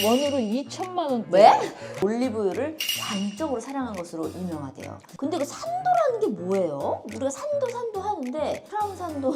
원으로 2천만 원대. 왜? 올리브유를 광적으로 사랑한 것으로 유명하대요. 근데 그 산도라는 게 뭐예요? 우리가 산도 하는데 프랑산도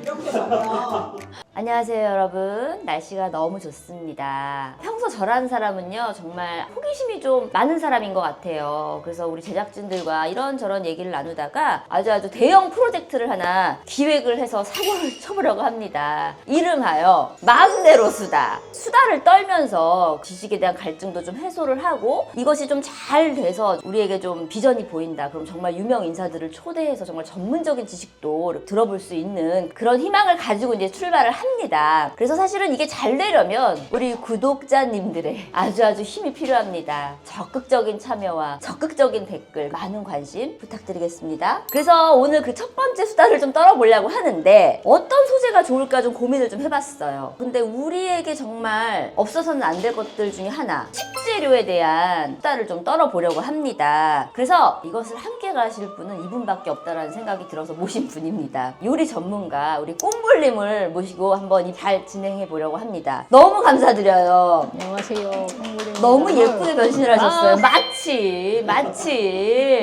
이렇게 먹어요. 안녕하세요 여러분, 날씨가 너무 좋습니다. 평소 저라는 사람은요 정말 호기심이 좀 많은 사람인 것 같아요. 그래서 우리 제작진들과 이런저런 얘기를 나누다가 아주 대형 프로젝트를 하나 기획을 해서 사고를 쳐보려고 합니다. 이름하여 마음대로 수다. 수다를 떨면서 지식에 대한 갈증도 좀 해소를 하고 이것이 좀 잘 돼서 우리에게 좀 비전이 보인다. 그럼 정말 유명 인사들을 초대해서 정말 전문적인 지식도 들어볼 수 있는 그런 희망을 가지고 이제 출발을 합니다. 그래서 사실은 이게 잘 되려면 우리 구독자님들의 아주 힘이 필요합니다. 적극적인 참여와 적극적인 댓글, 많은 관심 부탁드리겠습니다. 그래서 오늘 그 첫 번째 수다를 좀 떨어보려고 하는데 어떤 소재가 좋을까 좀 고민을 좀 해봤어요. 근데 우리에게 정말 없어서는 안 될 것들 중에 하나, 식재료에 대한 수다를 좀 떨어보려고 합니다. 그래서 이것을 함께 가실 분은 이분밖에 없다라는 생각이 들어서 모신 분입니다. 요리 전문가 우리 꼼불님을 모시고 한번 잘 진행해 보려고 합니다. 너무 감사드려요. 안녕하세요. 홍보입니다. 너무 예쁘게 변신을 하셨어요. 첫 마치.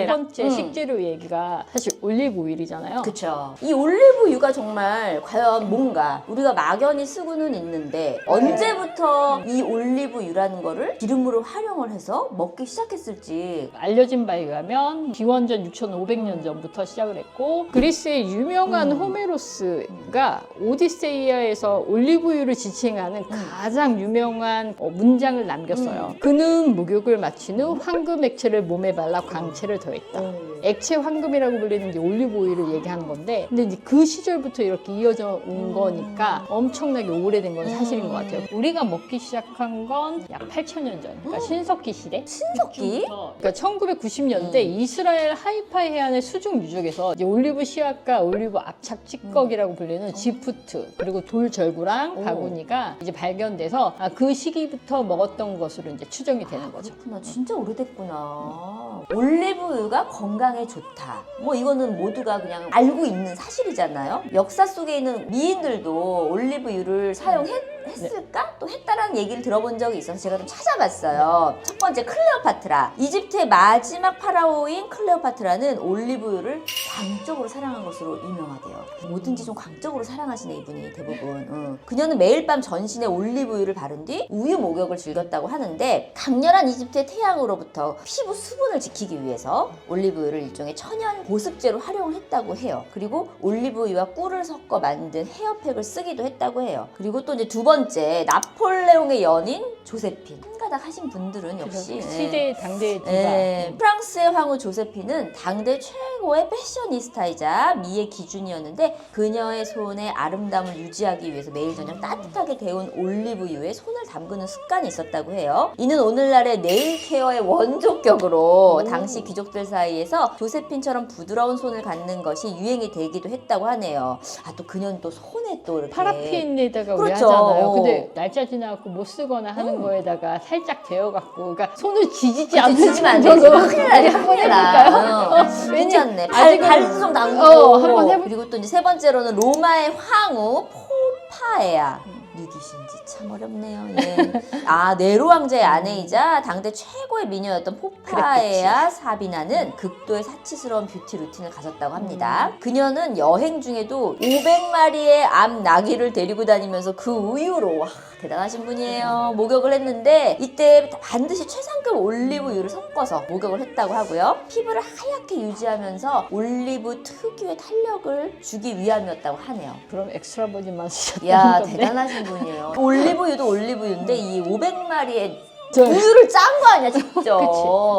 번째 식재료 얘기가 사실 올리브 오일이잖아요. 그쵸. 이 올리브유가 정말 과연 뭔가 우리가 막연히 쓰고는 있는데 언제부터 이 올리브유라는 거를 기름으로 활용을 해서 먹기 시작했을지. 알려진 바에 의하면 기원전 6,500년 전부터 시작을 했고 그리스의 유명한 호메로스가 오디세이아에서 올리브유를 지칭하는 가장 유명한 문장을 남겼어요. 그는 목욕을 마친 후 황금 액체를 몸에 발라 광채를 더했다. 액체 황금이라고 불리는 게 올리브 오일을 얘기하는 건데 근데 이제 그 시절부터 이렇게 이어져 온 거니까 엄청나게 오래된 건 사실인 것 같아요. 우리가 먹기 시작한 건 약 8,000년 전, 그러니까 신석기 시대. 신석기? 그러니까 1990년대 이스라엘 하이파 해안의 수중 유적에서 이제 올리브 씨앗과 올리브 압착 찌꺼기라고 불리는 지프트 그리고 돌절구랑 바구니가 이제 발견돼서 그 시기부터 먹었던 것으로 이제 추정이 되는 거죠. 그렇구나. 진짜 오래됐구나. 올리브유가 건강에 좋다. 뭐 이거는 모두가 그냥 알고 있는 사실이잖아요. 역사 속에 있는 미인들도 올리브유를 사용했을까? 또 했다라는 얘기를 들어본 적이 있어서 제가 좀 찾아봤어요. 첫 번째 클레오파트라. 이집트의 마지막 파라오인 클레오파트라는 올리브유를 광적으로 사랑한 것으로 유명하대요. 뭐든지 좀 광적으로 사랑하시네 이분이 대부분. 그녀는 매일 밤 전신에 올리브유를 바른 뒤 우유 목욕을 즐겼다고 하는데 강렬한 이집트의 태양으로부터 피부 수분을 지키기 위해서 올리브유를 일종의 천연 보습제로 활용을 했다고 해요. 그리고 올리브유와 꿀을 섞어 만든 헤어팩을 쓰기도 했다고 해요. 그리고 또 이제 두 번째, 나폴레옹의 연인 조세핀. 한가닥 하신 분들은 역시 시대의 당대의 디바. 프랑스의 황후 조세핀은 당대 최고의 패셔니스타이자 미의 기준이었는데 그녀의 손의 아름다움을 유지하기 위해서 매일 저녁 따뜻하게 데운 올리브유에 손을 담그는 습관이 있었다고 해요. 이는 오늘날의 네일 케어의 원조격으로 당시 귀족들 사이에서 조세핀처럼 부드러운 손을 갖는 것이 유행이 되기도 했다고 하네요. 또 그녀는 또 손에 또 이렇게 파라핀에다가 우리 그렇죠. 하잖아요. 근데 날짜 지나갖고 못 쓰거나 하는 거에다가 살짝 데워갖고 그러니까 손을 지지지 않는 안 되지. 큰일 나지. 한번 큰일 나. 해볼까요? 괜찮네. 아직은- 발도 좀 담그고. 한번 해볼- 그리고 또 이제 세 번째로는 로마의 황후 포파에아. 누기신지 참 어렵네요. 예. 네로 왕자의 아내이자 당대 최고의 미녀였던 포파에아 사비나는 극도의 사치스러운 뷰티 루틴을 가졌다고 합니다. 그녀는 여행 중에도 500마리의 암 나귀를 데리고 다니면서 그 우유로 대단하신 분이에요. 목욕을 했는데 이때 반드시 최상급 올리브유를 섞어서 목욕을 했다고 하고요. 피부를 하얗게 유지하면서 올리브 특유의 탄력을 주기 위함이었다고 하네요. 그럼 엑스트라 버진만 쓰셨다는 이야, 건데. 대단하신 분이에요. 올리브유도 올리브유인데 이 500마리의 저- 우유를 짠 거 아니야, 직접.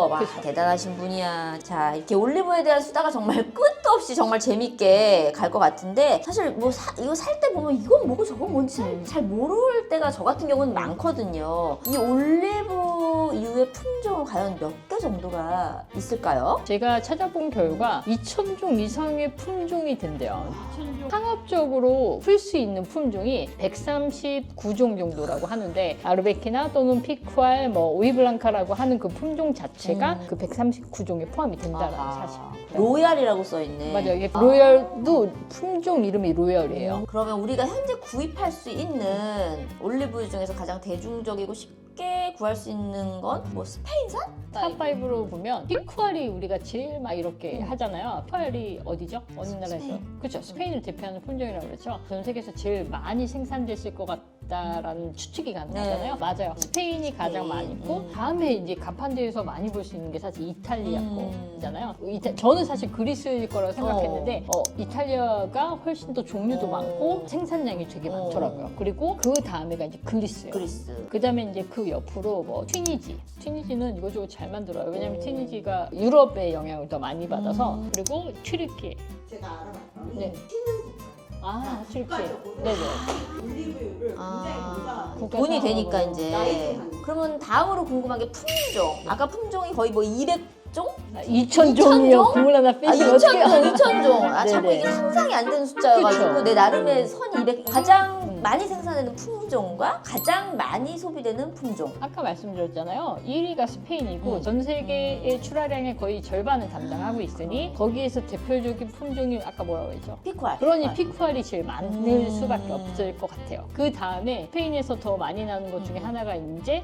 와, 그치. 대단하신 분이야. 자, 이렇게 올리브에 대한 수다가 정말 끝도 없이 정말 재밌게 갈 것 같은데 사실 뭐 이거 살 때 보면 이건 뭐고 저건 뭔지 잘 모를 때가 저 같은 경우는 많거든요. 이 올리브 올리브 유의 품종은 과연 몇 개 정도가 있을까요? 제가 찾아본 결과 2,000종 이상의 품종이 된대요. 상업적으로 풀 수 있는 품종이 139종 정도라고 하는데 아르베키나 또는 피쿠알, 오이블랑카라고 하는 그 품종 자체가 그 139종에 포함이 된다는 사실. 로얄이라고 써있네. 맞아요. 이게 로열도 품종 이름이 로열이에요. 그러면 우리가 현재 구입할 수 있는 올리브유 중에서 가장 대중적이고 쉽게 구할 수 있는 건 뭐 스페인산? 탑5로 보면 피쿠알이 우리가 제일 막 이렇게 하잖아요. 피쿠알이 어디죠? 어느 나라에서? 스페인. 그렇죠. 스페인을 대표하는 품종이라고 그렇죠. 전 세계에서 제일 많이 생산됐을 것 같다라는 추측이 가능하잖아요. 네. 맞아요. 스페인이 가장 많이 있고 다음에 이제 가판대에서 많이 볼 수 있는 게 사실 이탈리아 거잖아요. 저는 사실 그리스일 거라고 생각했는데 이탈리아가 훨씬 더 종류도 많고 생산량이 되게 많더라고요. 그리고 그 다음에가 이제 그리스예요. 그리스. 그 다음에 이제 그 옆으로 튀니지는 이거저거 잘 만들어요. 왜냐면 튀니지가 유럽의 영향을 더 많이 받아서. 그리고 튀르키예. 제가 알아봤더니 네. 튀는 튀르키예. 국가적으로 네네. 올리브유를 굉장히 국가 돈이 되니까 상황으로. 이제. 나이스한. 그러면 다음으로 궁금한 게 품종. 아까 품종이 거의 뭐 200종? 2,000종이요. 국물 하나 빼시면 어떡해요. 2,000종. 자꾸 네네. 이게 상상이 안 되는 숫자여가지고 그쵸. 내 나름의 선 200. 가장 많이 생산되는 품종과 가장 많이 소비되는 품종. 아까 말씀드렸잖아요. 1위가 스페인이고 전 세계의 출하량의 거의 절반을 담당하고 있으니 거기에서 대표적인 품종이 아까 뭐라고 했죠? 피쿠알. 그러니 피쿠알이 제일 많을 수밖에 없을 것 같아요. 그 다음에 스페인에서 더 많이 나는 것 중에 하나가 이제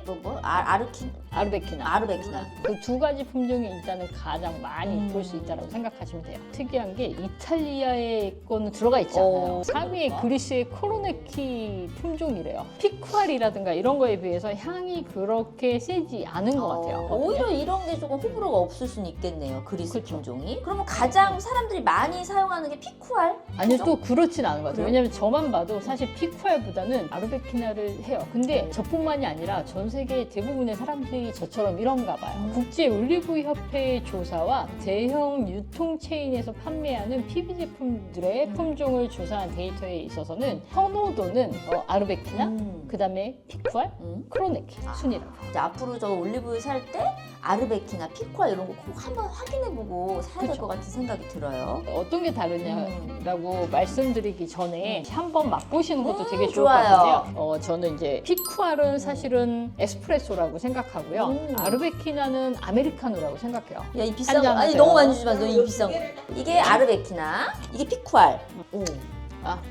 아르베키나. 아르베키나. 그 두 가지 품종이 일단은 가장 많이 볼 수 있다고 생각하시면 돼요. 특이한 게 이탈리아의 거는 들어가 있지 않아요. 3위에 그리스의 코로네키 품종이래요. 피쿠알이라든가 이런 거에 비해서 향이 그렇게 세지 않은 것 같아요. 오히려 이런 게 조금 호불호가 없을 수는 있겠네요. 그리스 그쵸. 품종이. 그러면 가장 사람들이 많이 사용하는 게 피쿠알? 아니요, 또 그렇진 않은 것 같아요. 그래요? 왜냐면 저만 봐도 사실 피쿠알보다는 아르베키나를 해요. 근데 저뿐만이 아니라 전 세계 대부분의 사람들이 저처럼 이런가 봐요. 국제 올리브 협회의 조사와 대형 유통 체인에서 판매하는 PB 제품들의 품종을 조사한 데이터에 있어서는 선호도는 아르베키나, 그다음에 피쿠알, 크로네키 순이라고. 이제 앞으로 저 올리브유 살 때 아르베키나 피쿠알 이런 거 꼭 한번 확인해보고 사야 될 그쵸. 것 같은 생각이 들어요. 어떤 게 다르냐라고 말씀드리기 전에 한번 맛보시는 것도 되게 좋을 좋아요. 것 같아요. 저는 이제 피쿠알은 사실은 에스프레소라고 생각하고요. 아르베키나는 아메리카노라고 생각해요. 야, 이 비싼 한 거. 잔 아니, 하세요. 너무 많이 주지 마세요. 이 비싼 거. 이게 아르베키나, 이게 피쿠알. 오,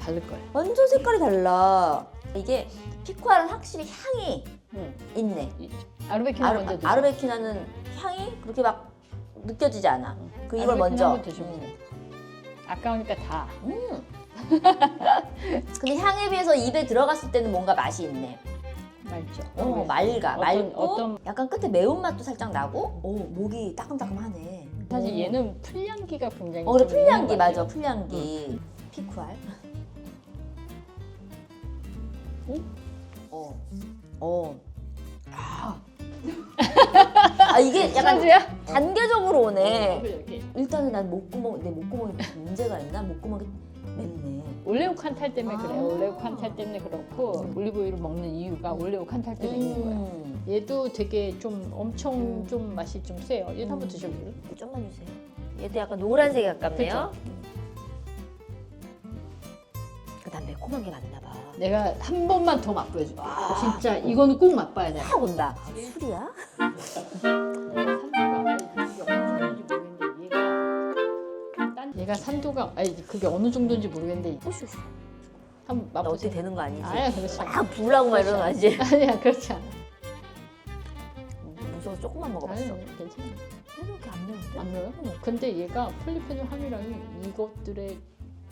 다를 거예요. 완전 색깔이 달라. 이게 피쿠알은 확실히 향이 있네. 아르베키나 먼저 드세요. 아르베키나는 향이 그렇게 막 느껴지지 않아. 그 이걸 아르베키나 먼저. 한번 드셔보세요. 아까우니까 다. 근데 향에 비해서 입에 들어갔을 때는 뭔가 맛이 있네. 맑죠. 맑아. 맑고 어떤 약간 끝에 매운맛도 살짝 나고 목이 따끔따끔하네. 사실 얘는 풀향기가 굉장히 그래, 좀 풀향기 있는 것 맞아. 같아요. 풀향기. 피쿠알. 이게 약간 소주야? 단계적으로 오네. 이렇게. 일단은 난 내 목구멍에 문제가 있나? 목구멍이 맵네. 올레오칸탈 때문에 그래요. 올레오칸탈 때문에 그렇고 올리브유를 먹는 이유가 올레오칸탈 때문에 있는 거예요. 얘도 되게 좀 엄청 좀 맛이 좀 세요. 얘도 한번 드셔볼래요? 좀만 주세요. 얘도 약간 노란색에 가깝네요. 난 매콤한 게 맞나 봐. 내가 한 번만 더 맛보여줄게. 진짜 이거는 꼭 맛봐야 돼. 확 온다. 술이야? 얘가 산도가 그게 어느 정도인지 모르겠는데 한번 나 어떻게 맛보세요. 되는 거 아니지? 아니야, 그렇지 않아. 막 불나고 막 이러는 거 아니지? 아니야, 그렇지 않아. 무서워서 조금만 먹어봤어. 아니야, 괜찮아. 얘도 이렇게 안 매운데? 안 매워요? 근데 얘가 폴리페놀 함유량이 이것들의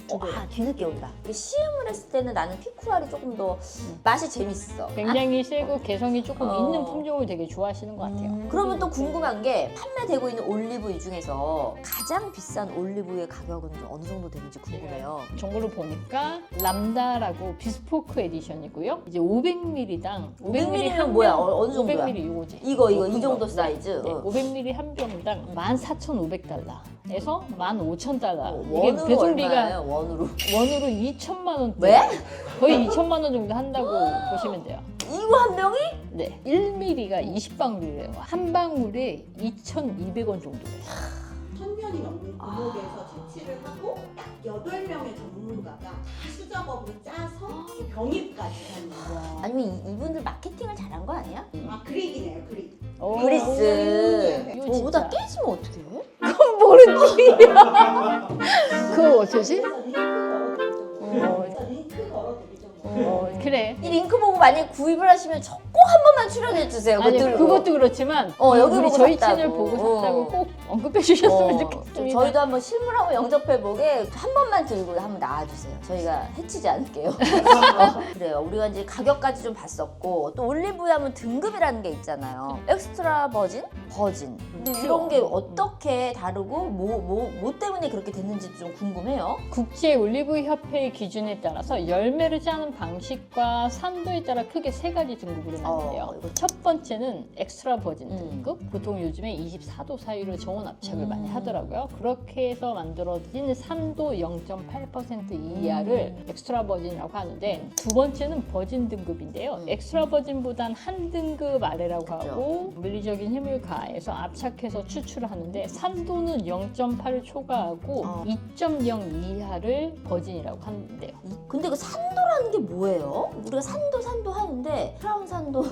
두 배. 뒤늦게 온다. 시음을 했을 때는 나는 피쿠알이 조금 더 맛이 재밌어. 굉장히 세고 개성이 조금 어. 있는 품종을 되게 좋아하시는 것 같아요. 그러면 또 궁금한 게 판매되고 있는 올리브유 중에서 가장 비싼 올리브유의 가격은 좀 어느 정도 되는지 궁금해요. 정보를 보니까 람다라고 비스포크 에디션이고요. 이제 500ml당 500ml면 뭐야? 어느 정도야? 500ml 이거지. 이거 이 정도 사이즈. 네, 500ml 한 병당 14,500달러에서 15,000달러. 이게 원으로 배송비가 얼마예요? 원으로. 원으로 2천만 원. 왜? 거의 2천만 원 정도 한다고 보시면 돼요. 이거 한 병이 네, 1ml가 20방울이래요. 한 방울에 2,200원 정도래요. 1000년이 넘는 고목에서 채취를 하고 딱 8명의 전문가가 다 수작업을 짜서 병입까지 하는 거야. 아니면 이분들 마케팅을 잘한 거 아니야? 아, 그릭이네요, 그릭. 오, 그리스. 이거 오다 진짜. 깨지면 어떡해? 모르지. 그거 어쩌지? 그래서 링크 걸어드리죠. 그래. 이 링크 보고 만약에 구입을 하시면 꼭 한 번만 출연해 주세요. 아니 들고. 그것도 그렇지만 여기 우리 보고 저희 샀다고. 채널 보고 샀다고 꼭 언급해 주셨으면 좋겠습니다. 저희도 한번 실물 한번 영접해 보게 한 번만 들고 한번 나와주세요. 저희가 해치지 않을게요. 그래요. 우리가 이제 가격까지 좀 봤었고 또 올리브유 하면 등급이라는 게 있잖아요. 엑스트라 버진, 버진. 근데 이런 게 어떻게 다르고 뭐 때문에 그렇게 됐는지 좀 궁금해요. 국제 올리브 협회의 기준에 따라서 열매를 짜는 방식과 산도에 따라 크게 세 가지 등급으로 나뉘어요. 이거 첫 번째는 엑스트라 버진 음. 등급. 보통 요즘에 24도 사이로 저온 압착을 많이 하더라고요. 그렇게 해서 만들어진 산도 0.8% 이하를 엑스트라 버진이라고 하는데, 두 번째는 버진 등급인데요. 엑스트라 버진보단 한 등급 아래라고 그죠. 하고 물리적인 힘을 가해서 압착해서 추출을 하는데, 산도는 0.8을 초과하고 2.0 이하를 버진이라고 하는데요. 근데 그 산도라는 게 뭐예요? 우리가 산도 하는데 크라운 산도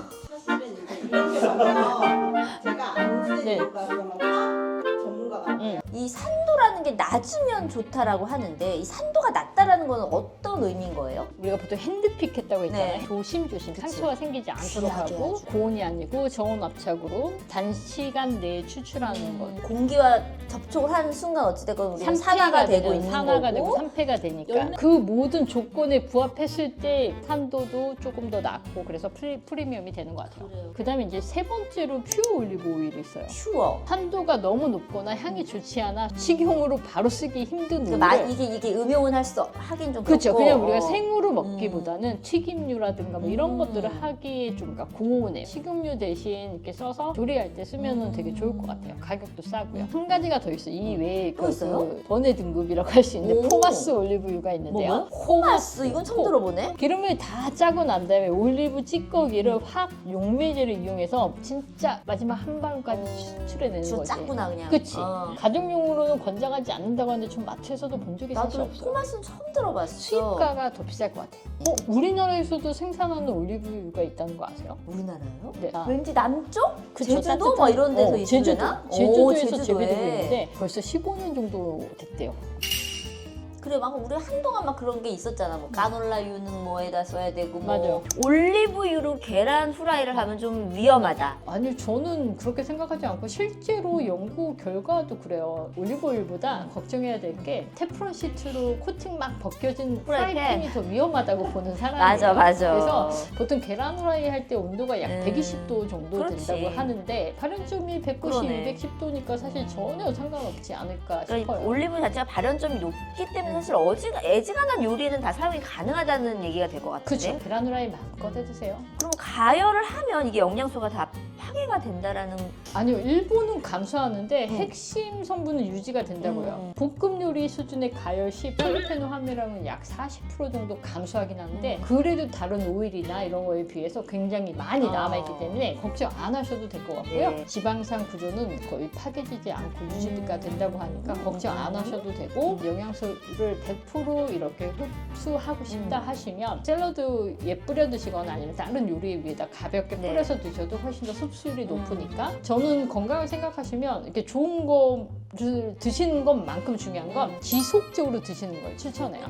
사실은 이제 이렇게 보면 제가 안 네. 쓰니까 그러면 화학 전문가가 이 산도라는 게 낮으면 좋다라고 하는데 이 산도가 낮다라는 건 어떤 의미인 거예요? 우리가 보통 핸드픽 했다고 했잖아요. 네. 조심조심 그치. 상처가 생기지 않도록 귀하게 하고, 아주. 고온이 아니고 저온 압착으로 단시간 내에 추출하는 것. 공기와 접촉을 하는 순간 어찌됐건 우리가 산화가 되고 있는 산화가 되고 거고 산패가 되니까 열매- 그 모든 조건에 부합했을 때 산도도 조금 더 낮고, 그래서 프리미엄이 되는 것 같아요. 그래요. 그다음에 이제 세 번째로 퓨어 올리브 오일이 있어요. 퓨어. 산도가 너무 높거나 향이 좋지 않아 식용으로 바로 쓰기 힘든 그 오일을 이게 음용은 하긴 좀 그렇죠. 그렇고. 그냥 우리가 생으로 먹기보다는 튀김류라든가 뭐 이런 것들을 하기에 좀 그러니까 고온에 식용유 대신 이렇게 써서 조리할 때 쓰면은 되게 좋을 것 같아요. 가격도 싸고요. 한 가지가 더 있어요. 이 외에 또 있어요? 번외 등급이라고 할 수 있는데 오. 포마스 올리브유가 있는데요. 뭐요? 코마스 이건 처음 들어보네. 기름을 다 짜고 난 다음에 올리브 찌꺼기를 확 용매제를 이용해서 진짜 마지막 한 방울까지 추출해내는 주 거지. 짰구나 그냥. 그치. 어. 가정용으로는 권장하지 않는다고 하는데 좀 마트에서도 본 적이 사실 나도 없어요. 코마스는 처음 들어봤어. 수입가가 더 비쌀 것 같아요. 우리나라에서도 생산하는 올리브유가 있다는 거 아세요? 우리나라요? 네. 왠지 남쪽? 그쵸, 제주도 따뜻한- 뭐 이런 데서 제주도, 있으려나? 제주도에서 제주도에. 재배되고 있는데 벌써 15년 정도 됐대요. 그래 막 우리 한동안 막 그런 게 있었잖아. 뭐 가놀라유는 뭐에다 써야 되고 뭐 맞아요. 올리브유로 계란 후라이를 하면 좀 위험하다. 아니 저는 그렇게 생각하지 않고 실제로 연구 결과도 그래요. 올리브오일보다 걱정해야 될 게 테프론 시트로 코팅 막 벗겨진 프라이팬. 프라이팬이 더 위험하다고 보는 사람이에요. 맞아. 그래서 보통 계란 후라이 할 때 온도가 약 120도 정도 그렇지. 된다고 하는데 발연점이 190, 그러네. 210도니까 사실 전혀 상관없지 않을까 그러니까 싶어요. 올리브 자체가 발연점이 높기 때문에 사실 애지간한 요리에는 다 사용이 가능하다는 얘기가 될 것 같은데. 그렇죠. 계란 후라이 마음껏 해드세요. 그럼 가열을 하면 이게 영양소가 다 파괴가 된다라는. 아니요, 일본은 감소하는데 핵심 성분은 유지가 된다고요. 볶음 요리 수준의 가열 시 폴리페놀 함유량은 약 40% 정도 감소하긴 하는데 그래도 다른 오일이나 이런 거에 비해서 굉장히 많이 남아있기 때문에 걱정 안 하셔도 될 것 같고요. 네. 지방산 구조는 거의 파괴되지 않고 유지가 된다고 하니까 걱정 안 하셔도 되고, 영양소를 100% 이렇게 흡수하고 싶다 하시면 샐러드에 뿌려 드시거나 아니면 다른 요리 위에다 가볍게 네. 뿌려서 드셔도 훨씬 더 흡수율이 높으니까, 저는 건강을 생각하시면 이렇게 좋은 거를 드시는 것만큼 중요한 건 지속적으로 드시는 걸 추천해요.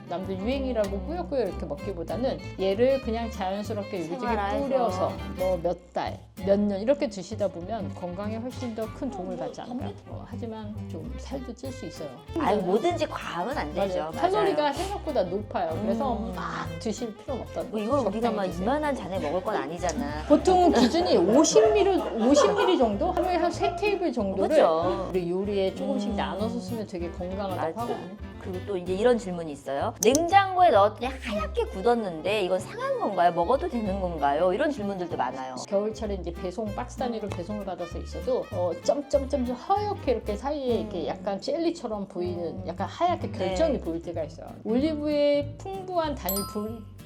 남들 유행이라고 꾸역꾸역 이렇게 먹기보다는 얘를 그냥 자연스럽게 요리집에 생활화해서. 뿌려서 뭐 몇 달, 몇 년 이렇게 드시다 보면 건강에 훨씬 더 큰 도움을 받지 않을까요? 하지만 좀 살도 찔 수 있어요. 아니 뭐든지 과하면 안 되죠. 맞아요. 칼로리가 생각보다 높아요. 그래서 막 드실 필요는 없다는 뭐 거죠. 이걸 우리가 막 적당히 드세요. 이만한 잔에 먹을 건 아니잖아. 보통 기준이 50ml 정도? 하루에 한 3테이블 정도를 그죠. 우리 요리에 조금씩 나눠서 쓰면 되게 건강하다고 맞아. 하거든요. 그리고 또 이제 이런 질문이 있어요. 냉장고에 넣었더니 하얗게 굳었는데 이건 상한 건가요? 먹어도 되는 건가요? 이런 질문들도 많아요. 겨울철에 이제 배송 박스 단위로 배송을 받아서 있어도 점점점 하얗게 이렇게 사이에 이렇게 약간 젤리처럼 보이는 약간 하얗게 결정이 보일 때가 있어요. 올리브의 풍부한 단일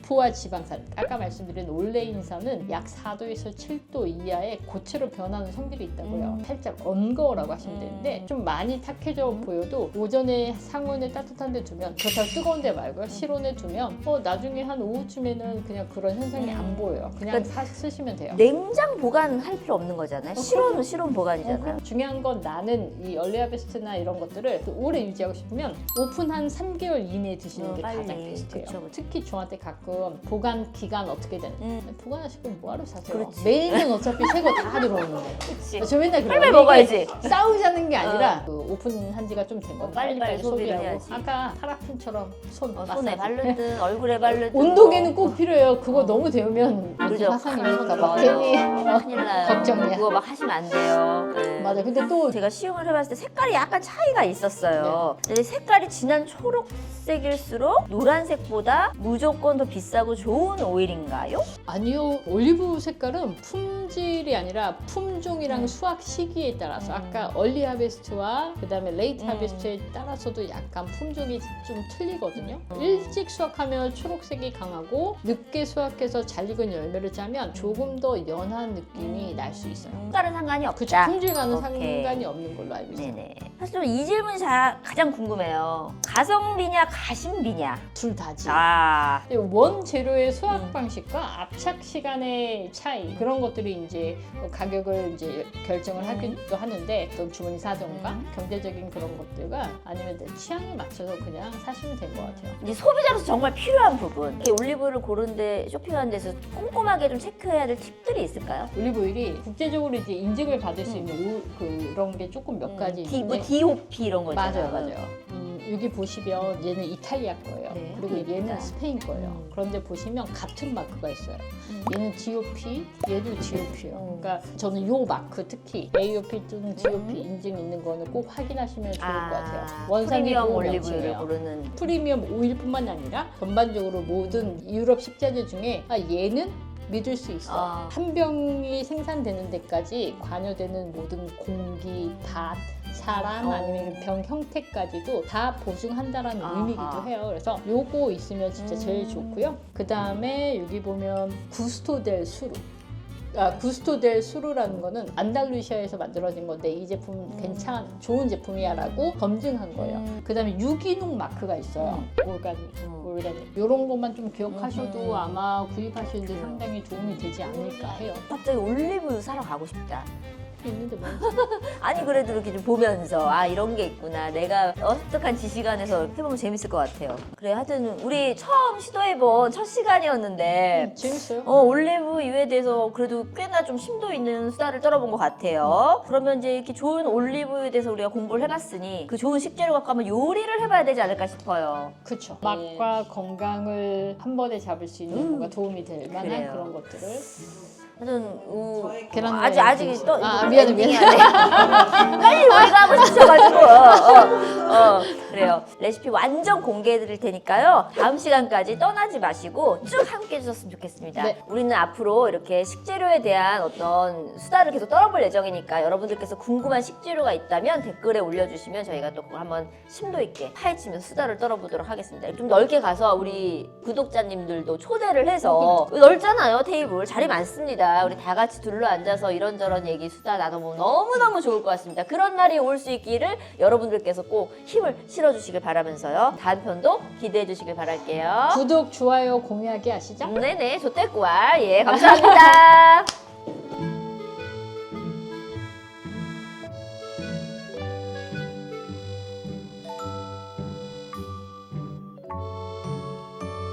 부와 지방산, 아까 말씀드린 올레인산은 약 4도에서 7도 이하의 고체로 변하는 성질이 있다고요. 살짝 언거라고 하시면 되는데 좀 많이 탁해져 보여도 오전에 상온에 따뜻한 데 두면 그렇다고 뜨거운 데 말고요. 실온에 두면 나중에 한 오후쯤에는 그냥 그런 현상이 안 보여요. 그냥 쓰시면 돼요. 냉장 보관할 필요 없는 거잖아요. 실온은 실온 보관이잖아요. 그럼 중요한 건 나는 이 얼리하베스트나 이런 것들을 오래 유지하고 싶으면 오픈 한 3개월 이내에 드시는 게 빨리. 가장 베스트예요. 그쵸, 그쵸. 특히 저한테 가끔 보관 기간 어떻게 되는 보관하실 건 뭐하러 사세요? 그렇지. 메인은 어차피 새 거 다 들어오는데. 그치. 저 맨날 그래요. 빨리 먹어야지. 싸우자는 게 아니라 그 오픈한 지가 좀 된 건 빨리빨리 소비를 소비하고 해야지. 아까 파라핀처럼 손 손에 마사지. 바르든 얼굴에 바르든 온도계는 꼭 필요해요. 그거 너무 데우면 그죠. 화상이 맞아. 있을까 봐 괜히 큰일 나요. 걱정이야. 그거 막 하시면 안 돼요. 네. 맞아. 근데 또 제가 시음을 해봤을 때 색깔이 약간 차이가 있었어요. 근데 색깔이 진한 초록색일수록 노란색보다 무조건 더 비싸고 좋은 오일인가요? 아니요. 올리브 색깔은 품질이 아니라 품종이랑 수확 시기에 따라서 아까 얼리 하베스트와 그다음에 레이트 하베스트에 따라서도 약간 품종이 좀 틀리거든요. 일찍 수확하면 초록색이 강하고 늦게 수확해서 잘 익은 열매를 짜면 조금 더 연한 느낌이 날 수 있어요. 색깔은 상관이 그쵸. 없다. 품질과는 오케이. 상관이 없는 걸로 알고 있어요. 네네. 사실 좀 이 질문이 가장 궁금해요. 가성비냐 가심비냐? 둘 다지. 아, 원 재료의 수확 방식과 압착 시간의 차이 그런 것들이 이제 가격을 이제 결정을 하기도 하는데 또 주머니 사정과 경제적인 그런 것들과 아니면 내 취향에 맞춰서 그냥 사시면 될 것 같아요. 이제 소비자로서 정말 필요한 부분. 이렇게 올리브를 고르는데 쇼핑하는 데서 꼼꼼하게 좀 체크해야 될 팁들이 있을까요? 올리브 오일이 국제적으로 이제 인증을 받을 수 있는 그런 게 조금 몇 가지 뭐 있는데 DOP 이런 거 있잖아요. 맞아요. 여기 보시면 얘는 이탈리아 거예요. 네, 그리고 예쁘다. 얘는 스페인 거예요. 그런데 보시면 같은 마크가 있어요. 얘는 DOP, 얘도 DOP예요. 그러니까 저는 요 마크 특히 AOP 또는 DOP 인증 있는 거는 꼭 확인하시면 좋을 것 같아요. 원산지 프리미엄 보호 올리브유를 명칭이에요. 고르는 프리미엄 오일뿐만 아니라 전반적으로 모든 유럽 식자재 중에 얘는 믿을 수 있어. 한 병이 생산되는 데까지 관여되는 모든 공기, 밭, 사람 아니면 병 형태까지도 다 보증한다라는 의미이기도 해요. 그래서 요거 있으면 진짜 제일 좋고요. 그 다음에 여기 보면 구스토델 수루. 구스토 델 수루라는 거는 안달루시아에서 만들어진 건데 이 제품 좋은 제품이야라고 검증한 거예요. 그다음에 유기농 마크가 있어요. 올가닉. 이런 것만 좀 기억하셔도 아마 구입하시는데 상당히 도움이 되지 않을까 해요. 갑자기 올리브유 사러 가고 싶다. 있는데 뭐 아니 그래도 이렇게 좀 보면서 이런 게 있구나. 내가 어떡한 지식 안에서 해보면 재밌을 것 같아요. 그래 하여튼 우리 처음 시도해본 첫 시간이었는데 재밌어요. 올리브유에 대해서 그래도 꽤나 좀 심도 있는 수다를 떨어본 것 같아요. 그러면 이제 이렇게 좋은 올리브유에 대해서 우리가 공부를 해봤으니 그 좋은 식재료 갖고 한번 요리를 해봐야 되지 않을까 싶어요. 그렇죠. 맛과 건강을 한 번에 잡을 수 있는 뭔가 도움이 될 만한 그래요. 그런 것들을 하여튼 계란 아직 또 미안해. 빨리 우리가 하고 싶어가지고 그래요. 레시피 완전 공개해드릴 테니까요. 다음 시간까지 떠나지 마시고 쭉 함께 해주셨으면 좋겠습니다. 네. 우리는 앞으로 이렇게 식재료에 대한 어떤 수다를 계속 떨어볼 예정이니까 여러분들께서 궁금한 식재료가 있다면 댓글에 올려주시면 저희가 또 그걸 한번 심도 있게 파헤치면서 수다를 떨어보도록 하겠습니다. 좀 넓게 가서 우리 구독자님들도 초대를 해서 넓잖아요. 테이블 자리 많습니다. 우리 다 같이 둘러 앉아서 이런저런 얘기 수다 나눠보면 너무너무 좋을 것 같습니다. 그런 날이 올 수 있기를 여러분들께서 꼭 힘을 실어주시길 바라면서요. 다음 편도 기대해 주시길 바랄게요. 구독, 좋아요, 공유하기 아시죠? 네네, 좋댔구알. 예, 감사합니다.